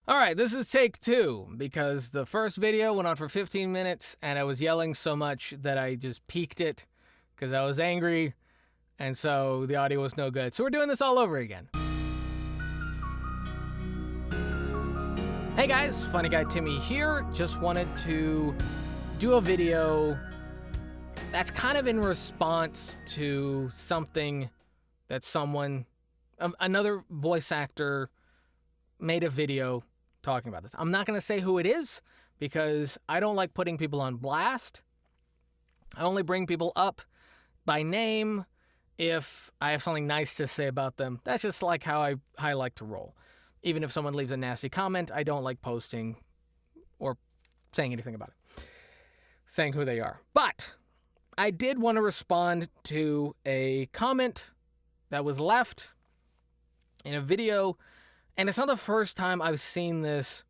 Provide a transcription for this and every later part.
All right, this is take two because the first video went on for 15 minutes and I was yelling so much that I just peaked it because I was angry, and so the audio was no good. So we're doing this all over again. Hey guys, FunnyGuyTimmy here. Just wanted to do a video that's kind of in response to something that another voice actor made a video talking about this. I'm not going to say who it is because I don't like putting people on blast. I only bring people up by name if I have something nice to say about them. That's just like how I like to roll. Even if someone leaves a nasty comment, I don't like posting or saying anything about it, saying who they are. But I did want to respond to a comment that was left in a video. And it's not the first time I've seen this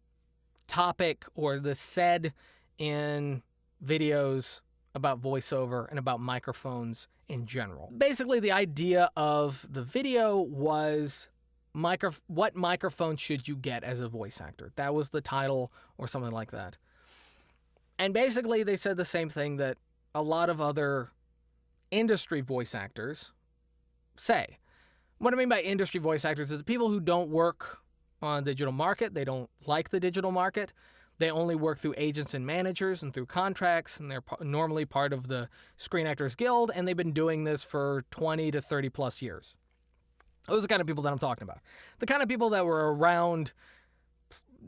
topic or this said in videos about voiceover and about microphones in general. Basically, the idea of the video was what microphone should you get as a voice actor? That was the title or something like that. And basically, they said the same thing that a lot of other industry voice actors say. What I mean by industry voice actors is people who don't work on the digital market. They don't like the digital market. They only work through agents and managers and through contracts, and they're normally part of the Screen Actors Guild, and they've been doing this for 20 to 30 plus years. Those are the kind of people that I'm talking about. The kind of people that were around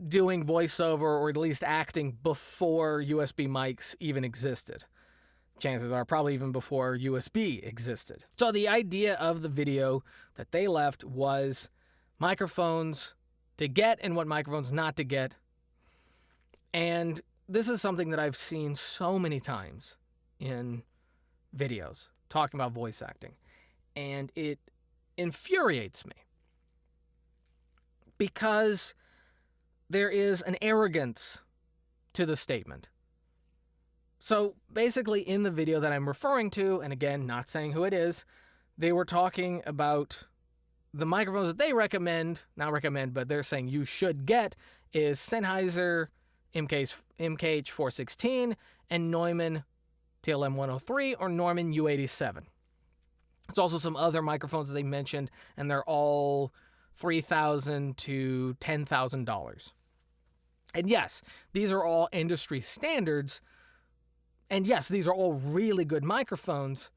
doing voiceover or at least acting before USB mics even existed. Chances are probably even before USB existed. So the idea of the video that they left was microphones to get and what microphones not to get. And this is something that I've seen so many times in videos talking about voice acting. And it infuriates me because there is an arrogance to the statement. So basically in the video that I'm referring to, and again, not saying who it is, they were talking about the microphones that they but they're saying you should get is Sennheiser MKH416 and Neumann TLM103 or Neumann U87. There's also some other microphones that they mentioned, and they're all $3,000 to $10,000. And yes, these are all industry standards. And yes, these are all really good microphones,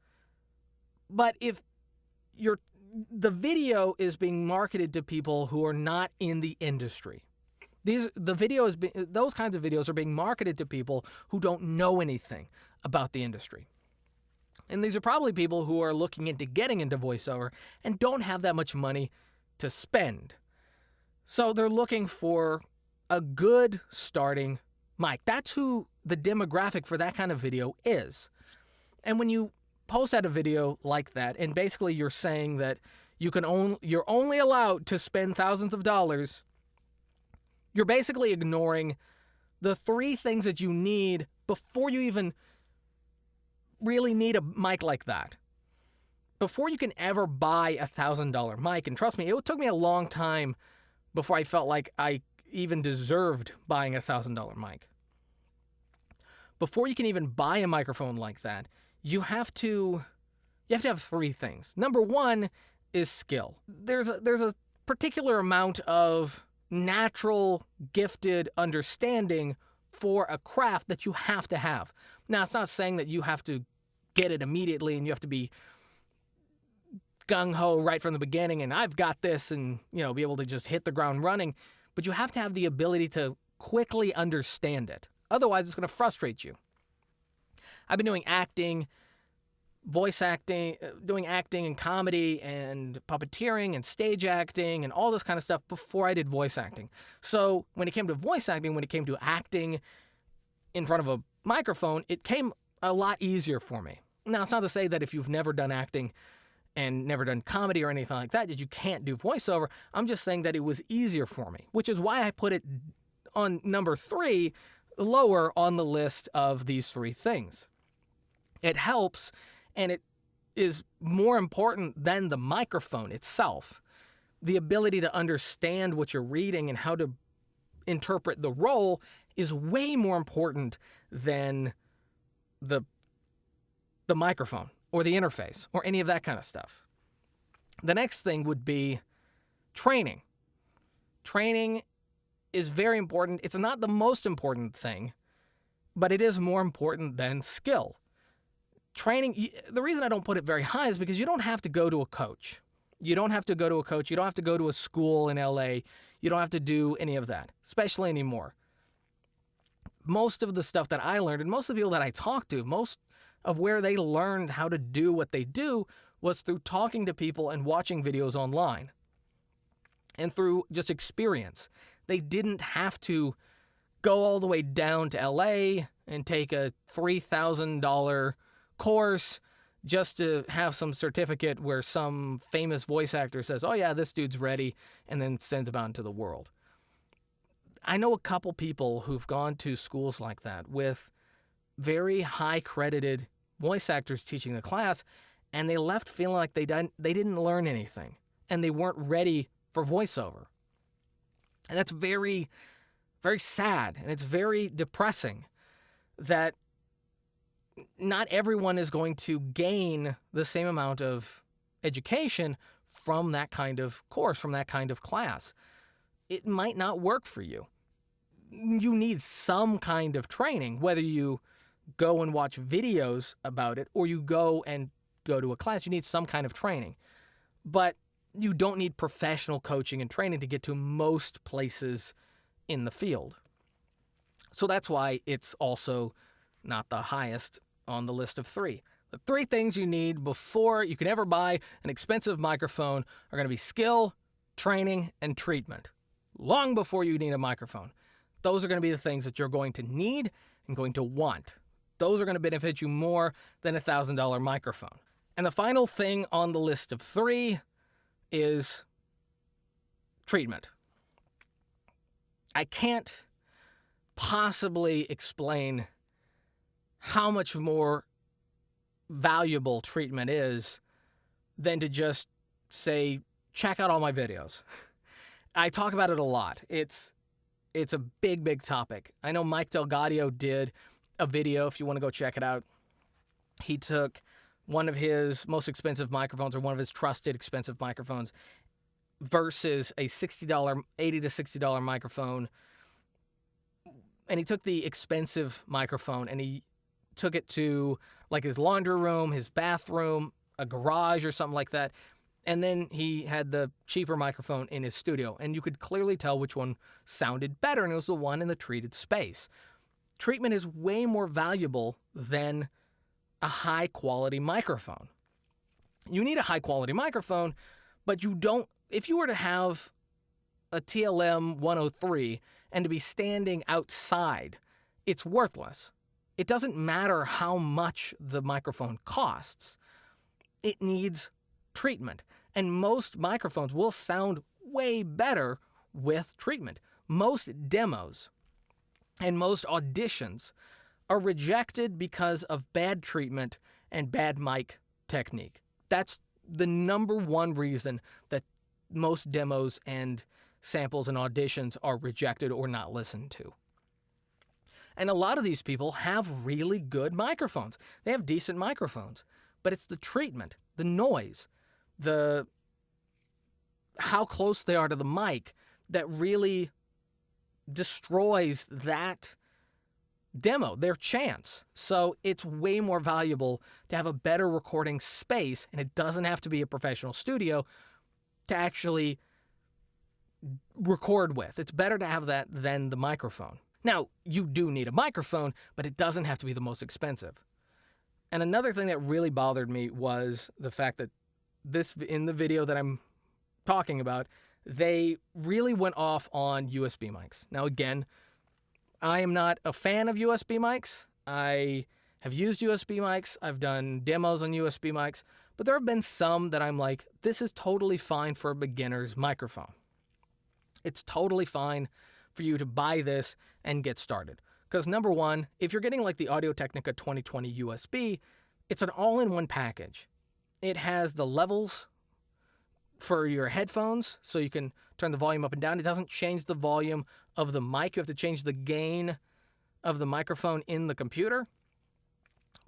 but if the video is being marketed to people who are not in the industry, those kinds of videos are being marketed to people who don't know anything about the industry. And these are probably people who are looking into getting into voiceover and don't have that much money to spend. So they're looking for a good starting mic. That's who the demographic for that kind of video is. And when you post out a video like that, and basically you're saying that you're only allowed to spend thousands of dollars, you're basically ignoring the three things that you need before you even really need a mic like that. Before you can ever buy a $1,000 mic, and trust me, it took me a long time before I felt like I even deserved buying a $1,000 mic. Before you can even buy a microphone like that, you have to have three things. Number one is skill. There's a particular amount of natural, gifted understanding for a craft that you have to have. Now, it's not saying that you have to get it immediately and you have to be gung-ho right from the beginning and I've got this and, be able to just hit the ground running. But you have to have the ability to quickly understand it. Otherwise, it's going to frustrate you. I've been doing acting, voice acting, doing acting and comedy and puppeteering and stage acting and all this kind of stuff before I did voice acting. So when it came to voice acting, when it came to acting in front of a microphone, it came a lot easier for me. Now, it's not to say that if you've never done acting and never done comedy or anything like that you can't do voiceover. I'm just saying that it was easier for me, which is why I put it on number 3, lower on the list of these 3 things. It helps, and it is more important than the microphone itself. The ability to understand what you're reading and how to interpret the role is way more important than the microphone or the interface or any of that kind of stuff. The next thing would be training. Training is very important. It's not the most important thing, but it is more important than skill. Training, the reason I don't put it very high is because you don't have to go to a coach. You don't have to go to a coach. You don't have to go to a school in LA. You don't have to do any of that, especially anymore. Most of the stuff that I learned, and most of the people that I talked to, most of where they learned how to do what they do was through talking to people and watching videos online and through just experience. They didn't have to go all the way down to LA and take a $3,000 course just to have some certificate where some famous voice actor says, oh yeah, this dude's ready, and then sends him out into the world. I know a couple people who've gone to schools like that with very high credited voice actors teaching the class, and they left feeling like they didn't learn anything and they weren't ready for voiceover. And that's very, very sad, and it's very depressing that not everyone is going to gain the same amount of education from that kind of course, from that kind of class. It might not work for you. You need some kind of training, whether you go and watch videos about it or you go to a class. You need some kind of training. But you don't need professional coaching and training to get to most places in the field. So that's why it's also not the highest on the list of 3. The 3 things you need before you can ever buy an expensive microphone are going to be skill, training, and treatment. Long before you need a microphone. Those are going to be the things that you're going to need and going to want. Those are going to benefit you more than a $1,000 microphone. And the final thing on the list of 3 is treatment. I can't possibly explain how much more valuable treatment is than to just say, check out all my videos. I talk about it a lot. It's a big, big topic. I know Mike Delgadio did a video, if you want to go check it out. He took one of his most expensive microphones, or one of his trusted expensive microphones, versus a $60, $80 to $60 microphone. And he took the expensive microphone and he took it to like his laundry room, his bathroom, a garage or something like that. And then he had the cheaper microphone in his studio. And you could clearly tell which one sounded better, and it was the one in the treated space. Treatment is way more valuable than a high-quality microphone. You need a high-quality microphone, but you don't. If you were to have a TLM 103 and to be standing outside, it's worthless. It doesn't matter how much the microphone costs. It needs treatment. And most microphones will sound way better with treatment. Most demos and most auditions are rejected because of bad treatment and bad mic technique. That's the number one reason that most demos and samples and auditions are rejected or not listened to. And a lot of these people have really good microphones. They have decent microphones, but it's the treatment, the noise, how close they are to the mic that really destroys that demo, their chance. So it's way more valuable to have a better recording space, and it doesn't have to be a professional studio to actually record with. It's better to have that than the microphone. Now, you do need a microphone, but it doesn't have to be the most expensive. And another thing that really bothered me was the fact that in the video that I'm talking about, they really went off on USB mics. Now, again, I am not a fan of USB mics. I have used USB mics. I've done demos on USB mics, but there have been some that I'm like, this is totally fine for a beginner's microphone. It's totally fine for you to buy this and get started. Because number one, if you're getting like the Audio-Technica 2020 USB, it's an all-in-one package. It has the levels for your headphones, so you can turn the volume up and down. It doesn't change the volume of the mic. You have to change the gain of the microphone in the computer.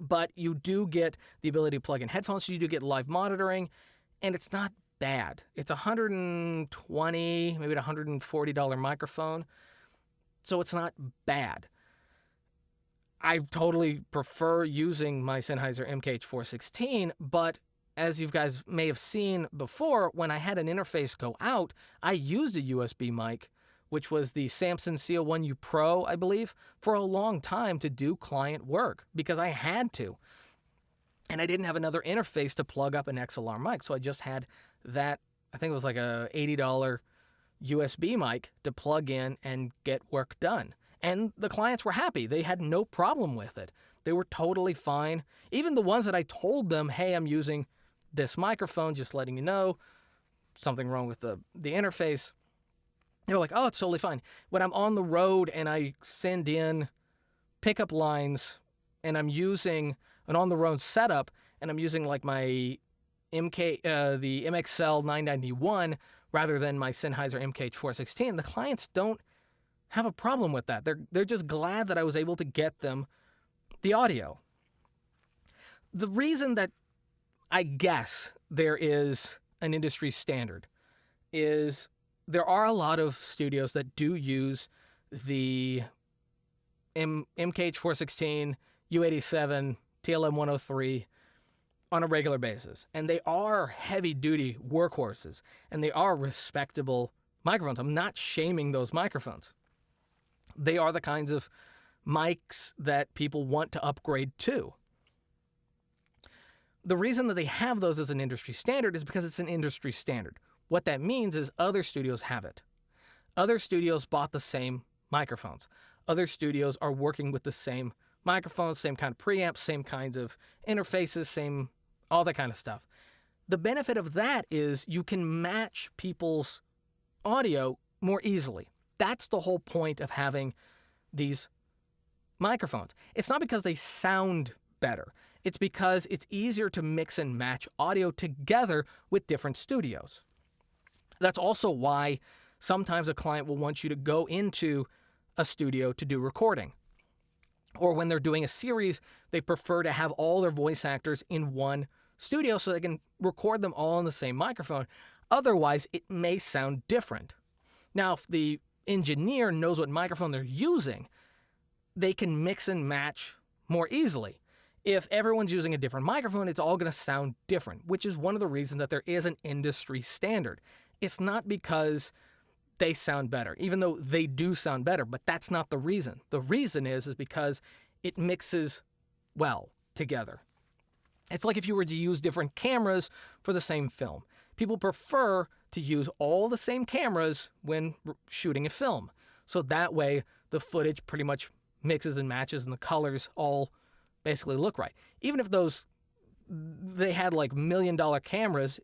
But you do get the ability to plug in headphones, so you do get live monitoring, and it's not bad. It's $120, maybe $140 microphone, so it's not bad. I totally prefer using my Sennheiser MKH416, but as you guys may have seen before, when I had an interface go out, I used a USB mic, which was the Samson CO1U Pro, I believe, for a long time to do client work because I had to. And I didn't have another interface to plug up an XLR mic, so I just had that, I think it was like a $80 USB mic to plug in and get work done. And the clients were happy. They had no problem with it. They were totally fine. Even the ones that I told them, hey, I'm using this microphone, just letting you know, something wrong with the interface. They were like, oh, it's totally fine. When I'm on the road and I send in pickup lines and I'm using an on-the-road setup and I'm using like my the MXL 991 rather than my Sennheiser MKH416, the clients don't have a problem with that. They're just glad that I was able to get them the audio. The reason that I guess there is an industry standard is there are a lot of studios that do use the MKH416, U87, TLM103 on a regular basis. And they are heavy-duty workhorses, and they are respectable microphones. I'm not shaming those microphones. They are the kinds of mics that people want to upgrade to. The reason that they have those as an industry standard is because it's an industry standard. What that means is other studios have it. Other studios bought the same microphones. Other studios are working with the same microphones, same kind of preamps, same kinds of interfaces, all that kind of stuff. The benefit of that is you can match people's audio more easily. That's the whole point of having these microphones. It's not because they sound better. It's because it's easier to mix and match audio together with different studios. That's also why sometimes a client will want you to go into a studio to do recording. Or when they're doing a series, they prefer to have all their voice actors in one studio so they can record them all on the same microphone. Otherwise, it may sound different. Now, if the engineer knows what microphone they're using, they can mix and match more easily. If everyone's using a different microphone, it's all going to sound different, which is one of the reasons that there is an industry standard. It's not because they sound better, even though they do sound better, but that's not the reason. The reason is because it mixes well together. It's like if you were to use different cameras for the same film. People prefer to use all the same cameras when shooting a film. So that way, the footage pretty much mixes and matches and the colors all basically look right. Even if they had like $1 million cameras,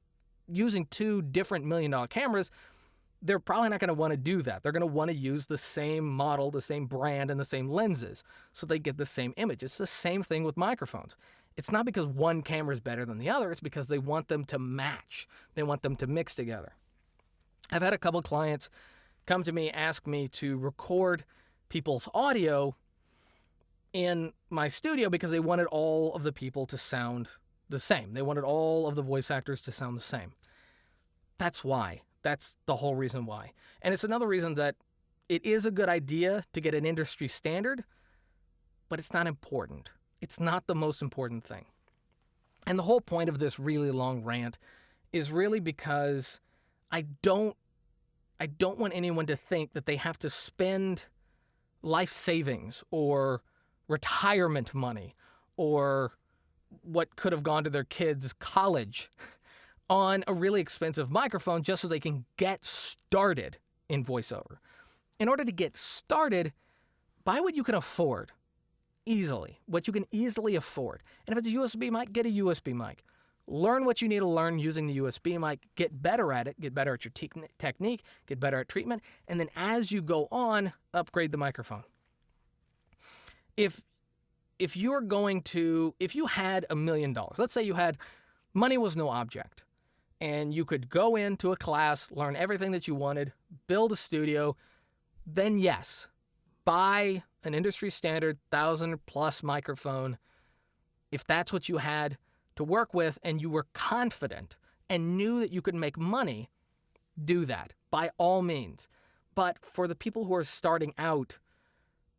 using two different $1 million cameras, they're probably not going to want to do that. They're going to want to use the same model, the same brand, and the same lenses so they get the same image. It's the same thing with microphones. It's not because one camera is better than the other. It's because they want them to match. They want them to mix together. I've had a couple clients come to me, ask me to record people's audio in my studio because they wanted all of the people to sound the same. They wanted all of the voice actors to sound the same. That's why. That's the whole reason why. And it's another reason that it is a good idea to get an industry standard, but it's not important. It's not the most important thing. And the whole point of this really long rant is really because I don't want anyone to think that they have to spend life savings or retirement money or what could have gone to their kids' college on a really expensive microphone just so they can get started in voiceover. In order to get started, buy what you can afford easily, what you can easily afford. And if it's a USB mic, get a USB mic. Learn what you need to learn using the USB mic, get better at it, get better at your technique, get better at treatment, and then as you go on, upgrade the microphone. If you had $1 million, let's say money was no object, and you could go into a class, learn everything that you wanted, build a studio, then yes, buy an industry standard 1,000+ microphone. If that's what you had to work with and you were confident and knew that you could make money, do that by all means. But for the people who are starting out,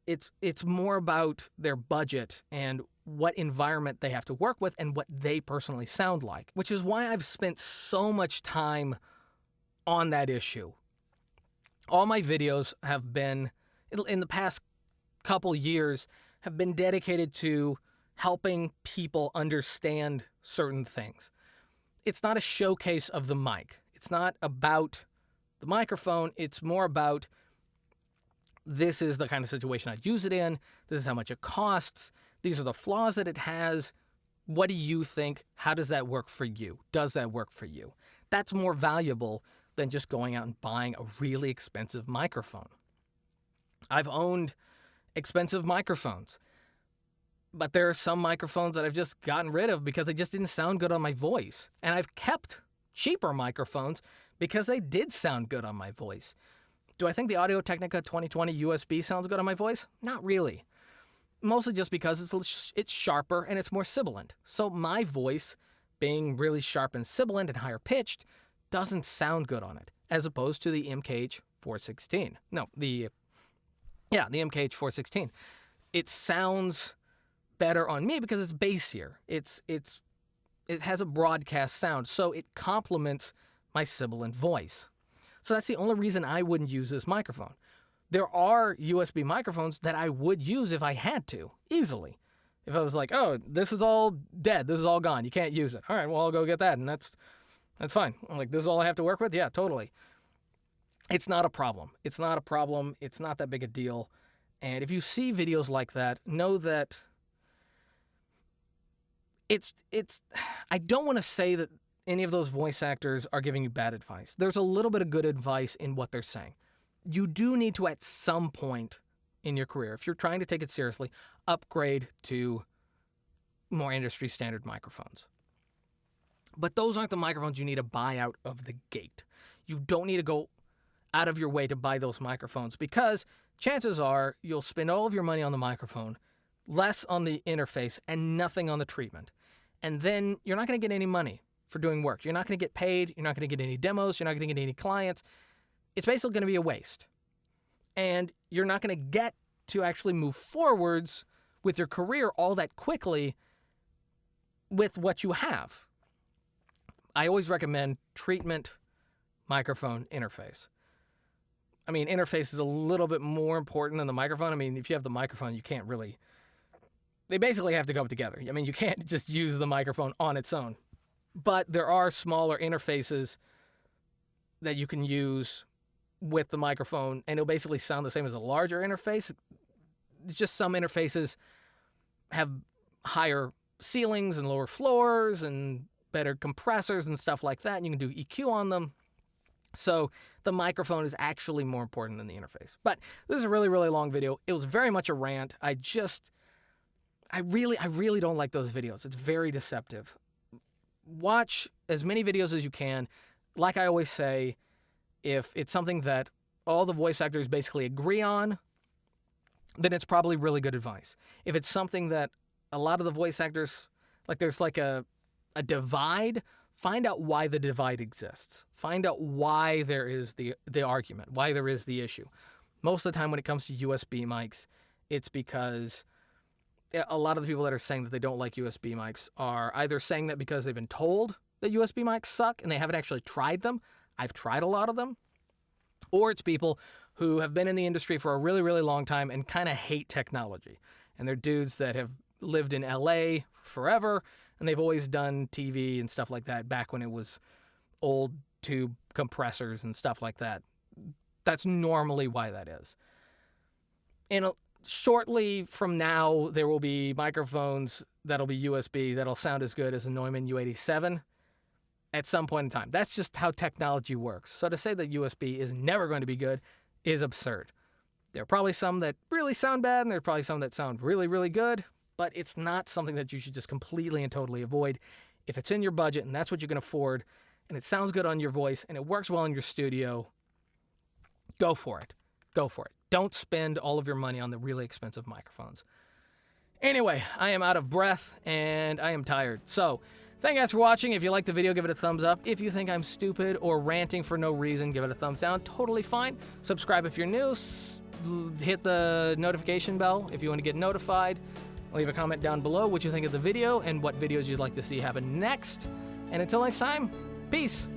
it's more about their budget and what environment they have to work with and what they personally sound like, which is why I've spent so much time on that issue. All my videos have been, in the past couple years, have been dedicated to helping people understand certain things. It's not a showcase of the mic. It's not about the microphone. It's more about, this is the kind of situation I'd use it in. This is how much it costs. These are the flaws that it has. What do you think? How does that work for you? Does that work for you? That's more valuable than just going out and buying a really expensive microphone. I've owned expensive microphones, but there are some microphones that I've just gotten rid of because they just didn't sound good on my voice. And I've kept cheaper microphones because they did sound good on my voice. Do I think the Audio-Technica 2020 USB sounds good on my voice? Not really. Mostly just because it's sharper and it's more sibilant. So my voice, being really sharp and sibilant and higher pitched, doesn't sound good on it, as opposed to the MKH 416. No, the MKH 416. It sounds better on me because it's bassier. It has a broadcast sound, so it complements my sibilant voice. So that's the only reason I wouldn't use this microphone. There are USB microphones that I would use if I had to, easily. If I was like, oh, this is all dead, this is all gone, you can't use it. All right, well, I'll go get that, and that's fine. I'm like, this is all I have to work with? Yeah, totally. It's not a problem. It's not a problem. It's not that big a deal. And if you see videos like that, know that I don't want to say that any of those voice actors are giving you bad advice. There's a little bit of good advice in what they're saying. You do need to, at some point in your career, if you're trying to take it seriously, upgrade to more industry standard microphones. But those aren't the microphones you need to buy out of the gate. You don't need to go out of your way to buy those microphones because chances are you'll spend all of your money on the microphone, less on the interface, and nothing on the treatment. And then you're not going to get any money for doing work. You're not going to get paid. You're not going to get any demos. You're not going to get any clients. It's basically going to be a waste. And you're not going to get to actually move forwards with your career all that quickly with what you have. I always recommend treatment, microphone, interface. I mean, interface is a little bit more important than the microphone. I mean, if you have the microphone, you can't really... They basically have to go together. I mean, you can't just use the microphone on its own. But there are smaller interfaces that you can use with the microphone, and it'll basically sound the same as a larger interface. It's just some interfaces have higher ceilings and lower floors and better compressors and stuff like that, and you can do EQ on them. So the microphone is actually more important than the interface. But this is a really, really long video. It was very much a rant. I really don't like those videos. It's very deceptive. Watch as many videos as you can. Like I always say, if it's something that all the voice actors basically agree on, then it's probably really good advice. If it's something that a lot of the voice actors, like there's like a divide, find out why the divide exists. Find out why there is the argument, why there is the issue. Most of the time when it comes to USB mics, it's because a lot of the people that are saying that they don't like USB mics are either saying that because they've been told that USB mics suck and they haven't actually tried them. I've tried a lot of them. Or it's people who have been in the industry for a really, really long time and kind of hate technology. And they're dudes that have lived in LA forever, and they've always done TV and stuff like that back when it was old tube compressors and stuff like that. That's normally why that is. And shortly from now, there will be microphones that'll be USB that'll sound as good as a Neumann U87 at some point in time. That's just how technology works. So to say that USB is never going to be good is absurd. There are probably some that really sound bad, and there are probably some that sound really, really good, but it's not something that you should just completely and totally avoid. If it's in your budget and that's what you can afford, and it sounds good on your voice and it works well in your studio, go for it. Go for it. Don't spend all of your money on the really expensive microphones. Anyway, I am out of breath and I am tired. So, thank you guys for watching. If you liked the video, give it a thumbs up. If you think I'm stupid or ranting for no reason, give it a thumbs down. Totally fine. Subscribe if you're new. Hit the notification bell if you want to get notified. Leave a comment down below what you think of the video and what videos you'd like to see happen next. And until next time, peace.